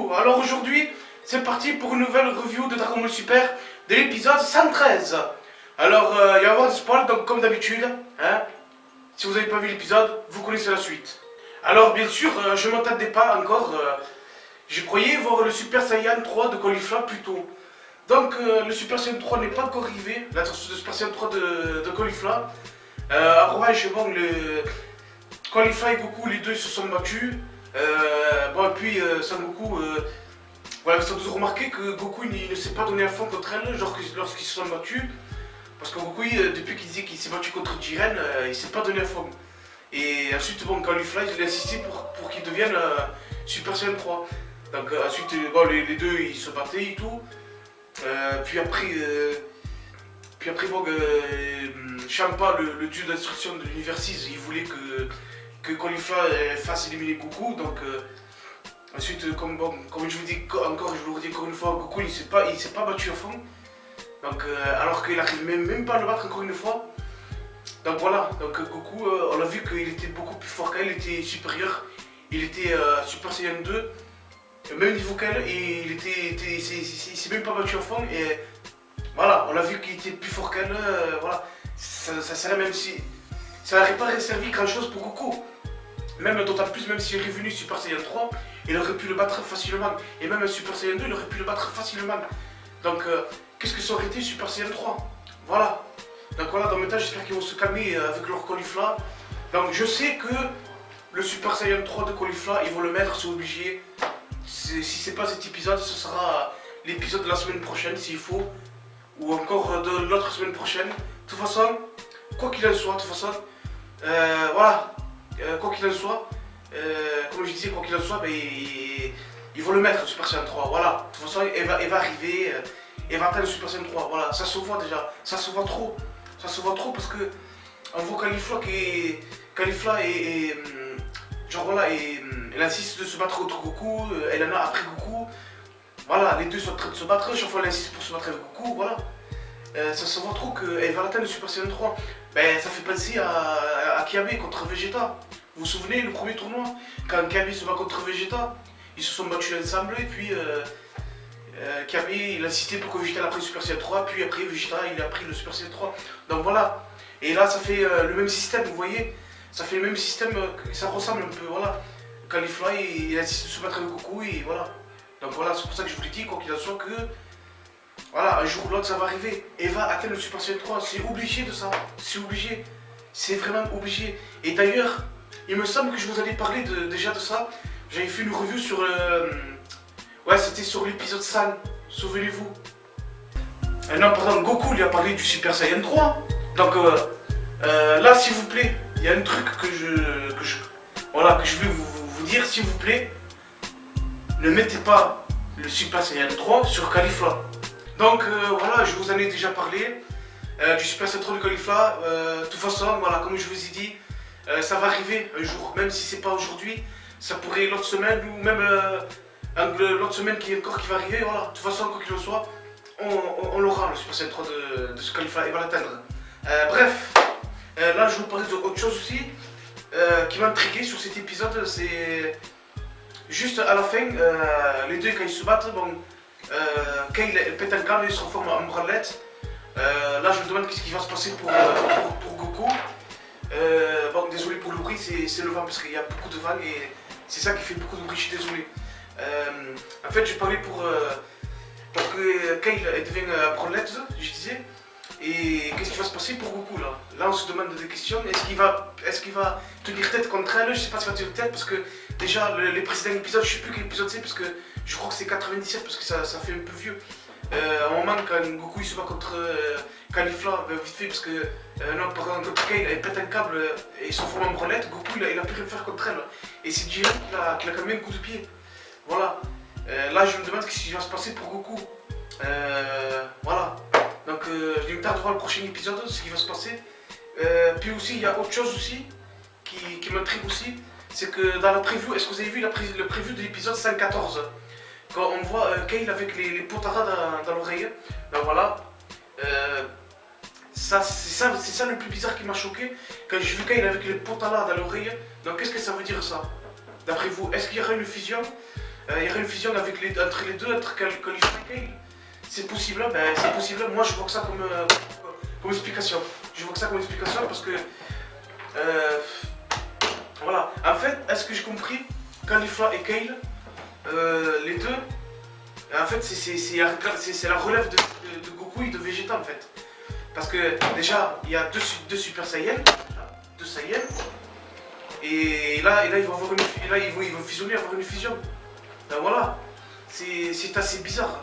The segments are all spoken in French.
Coucou, alors aujourd'hui c'est parti pour une nouvelle review de Dragon Ball Super de l'épisode 113. Alors il va y avoir des spoils, donc comme d'habitude, hein, si vous n'avez pas vu l'épisode, vous connaissez la suite. Alors bien sûr, je ne m'attendais pas encore, je croyais voir le Super Saiyan 3 de Caulifla plus tôt. Donc le Super Saiyan 3 n'est pas encore arrivé, la version de Super Saiyan 3 de Caulifla. À revanche, bon, le Caulifla et Goku, les deux se sont battus. Bon, et puis Son Goku, voilà, vous avez remarqué que Goku il ne s'est pas donné à fond contre elle, genre lorsqu'ils se sont battus. Parce que Goku, depuis qu'il disait qu'il s'est battu contre Jiren, il s'est pas donné à fond. Et ensuite, bon, Caulifla, il a insisté pour qu'il devienne Super Saiyan 3. Donc ensuite, bon, les deux, ils se battaient et tout. Puis après, bon, Champa, le dieu d'instruction de l'univers 6, il voulait que Caulifla fasse éliminer Goku. Donc ensuite, comme je vous dis encore, je vous le redis encore une fois, Goku il s'est pas battu à fond. Donc alors qu'il n'arrive même pas à le battre encore une fois. Donc voilà, donc Goku, on a vu qu'il était beaucoup plus fort qu'elle, il était supérieur. Il était Super Saiyan 2, même niveau qu'elle, et il s'est même pas battu à fond. Et voilà, on a vu qu'il était plus fort qu'elle, voilà. Ça serait même si... Ça n'aurait pas servi grand chose pour Goku. Même d'autant plus, même s'il est revenu Super Saiyan 3, il aurait pu le battre facilement. Et même Super Saiyan 2, il aurait pu le battre facilement. Donc, qu'est-ce que ça aurait été Super Saiyan 3? Voilà. Donc voilà, dans mes temps, j'espère qu'ils vont se calmer avec leur Caulifla. Donc je sais que le Super Saiyan 3 de Caulifla, ils vont le mettre, c'est obligé. Si c'est pas cet épisode, ce sera l'épisode de la semaine prochaine s'il faut. Ou encore de l'autre semaine prochaine. De toute façon, quoi qu'il en soit, voilà. Quoi qu'il en soit, comme je disais, quoi qu'il en soit, ben, ils vont le mettre, le Super Saiyan 3, voilà. De toute façon, elle va arriver, elle va atteindre le Super Saiyan 3, voilà. Ça se voit déjà, ça se voit trop. Ça se voit trop parce que on voit Caulifla et genre voilà, et elle insiste de se battre contre Goku, elle en a après Goku. Voilà, les deux sont en train de se battre, chaque fois elle insiste pour se battre avec Goku, voilà. Ça se voit trop qu'elle va atteindre le Super Saiyan 3. Ben, ça fait penser à Kiabe contre Vegeta. Vous vous souvenez, le premier tournoi, quand Kiabe se bat contre Vegeta, ils se sont battus ensemble et puis Kiabe il a insisté pour que Vegeta ait pris le Super Saiyan 3, puis après Vegeta il a pris le Super Saiyan 3. Donc voilà, et là ça fait le même système, vous voyez, ça fait le même système, ça ressemble un peu, voilà. Caulifla il insiste de se battre avec Goku et voilà. Donc voilà, c'est pour ça que je vous l'ai dit, quoi qu'il en soit, que voilà, un jour ou l'autre ça va arriver. Elle va atteindre le Super Saiyan 3, c'est obligé de ça, c'est obligé, c'est vraiment obligé. Et d'ailleurs, il me semble que je vous avais parlé déjà de ça, j'avais fait une review sur ouais, c'était sur l'épisode 100, souvenez-vous. Non, pardon, Goku lui a parlé du Super Saiyan 3. Donc là, s'il vous plaît, il y a un truc que je vais vous dire, s'il vous plaît. Ne mettez pas le Super Saiyan 3 sur Caulifla. Donc voilà, je vous en ai déjà parlé du Super Saiyan 3 de Caulifla. De toute façon, voilà, comme je vous ai dit, ça va arriver un jour, même si c'est pas aujourd'hui, ça pourrait l'autre semaine ou même l'autre semaine qui va arriver. Voilà, de toute façon, quoi qu'il en soit, on l'aura le Super Saiyan 3 de ce Caulifla, il va l'atteindre. Bref, là je vais vous parler d'autre chose aussi qui m'a intrigué sur cet épisode, c'est juste à la fin, les deux quand ils se battent, bon, quand il pète un câble, il se transforme en branlette. Là je me demande qu'est-ce qui va se passer pour Goku. Bon, désolé pour le bruit, c'est le vent parce qu'il y a beaucoup de vent et c'est ça qui fait beaucoup de bruit, je suis désolé. En fait, je parlais parce que quand il devient branlette, je disais, et qu'est-ce qui va se passer pour Goku là? Là on se demande des questions, est-ce qu'il va tenir tête contre elle? Je sais pas s'il va tenir tête parce que déjà les précédents épisodes, je sais plus quel épisode c'est parce que je crois que c'est 97 parce que ça fait un peu vieux. À un moment quand Goku il se bat contre Caulifla, vite fait parce que non, par exemple quand il pète un câble et il se forme en branlette, Goku il a pu rien faire contre elle. Et c'est Jiren qui a quand même un coup de pied. Voilà. Là je me demande ce qui va se passer pour Goku. Voilà. Donc je me tarde de voir le prochain épisode, ce qui va se passer. Puis aussi il y a autre chose aussi qui m'intrigue aussi, c'est que dans la preview, est-ce que vous avez vu le preview de l'épisode 114? Quand on voit Kale avec les potaras dans l'oreille. Donc voilà. C'est ça le plus bizarre qui m'a choqué. Quand j'ai vu Kale avec les potaras dans l'oreille. Donc qu'est-ce que ça veut dire ça? D'après vous, est-ce qu'il y aura une fusion il y aurait une fusion entre les deux, entre Khalifa et Kale. C'est possible, ben, c'est possible. Moi je vois que ça comme explication. Je vois que ça comme explication parce que voilà. En fait, est-ce que j'ai compris, Khalifa et Kale, les deux, en fait c'est la relève de Goku et de Vegeta en fait. Parce que déjà il y a deux Super Saiyans, deux Saiyans, et là ils vont avoir ils vont fusionner, avoir une fusion. Ben voilà, c'est assez bizarre.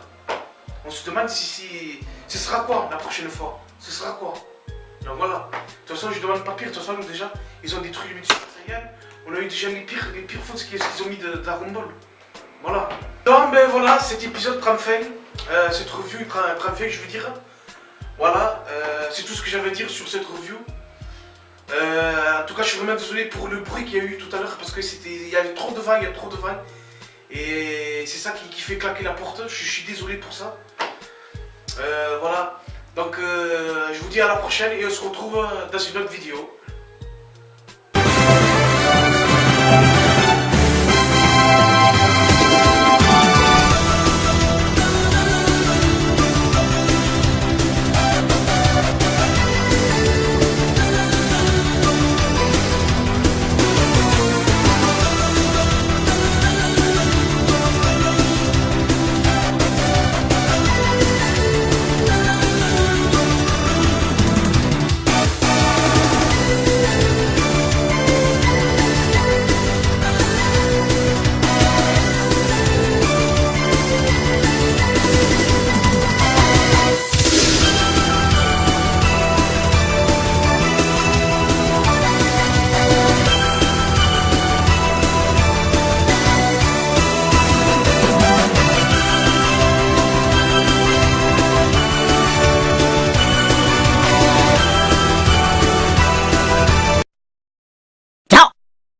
On se demande si ce sera quoi la prochaine fois. Ce sera quoi? Donc voilà. De toute façon, je demande pas pire. De toute façon, déjà, ils ont détruit le Super Saiyan. On a eu déjà les pires fautes qu'ils ont mis de Dragon Ball. Voilà. Donc, ben voilà, cet épisode prend fin. Cette review prend fin, je veux dire. Voilà. C'est tout ce que j'avais à dire sur cette review. En tout cas, je suis vraiment désolé pour le bruit qu'il y a eu tout à l'heure parce que il y avait trop de vent, Et c'est ça qui fait claquer la porte. Je suis désolé pour ça. Voilà. Donc je vous dis à la prochaine et on se retrouve dans une autre vidéo.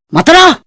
またな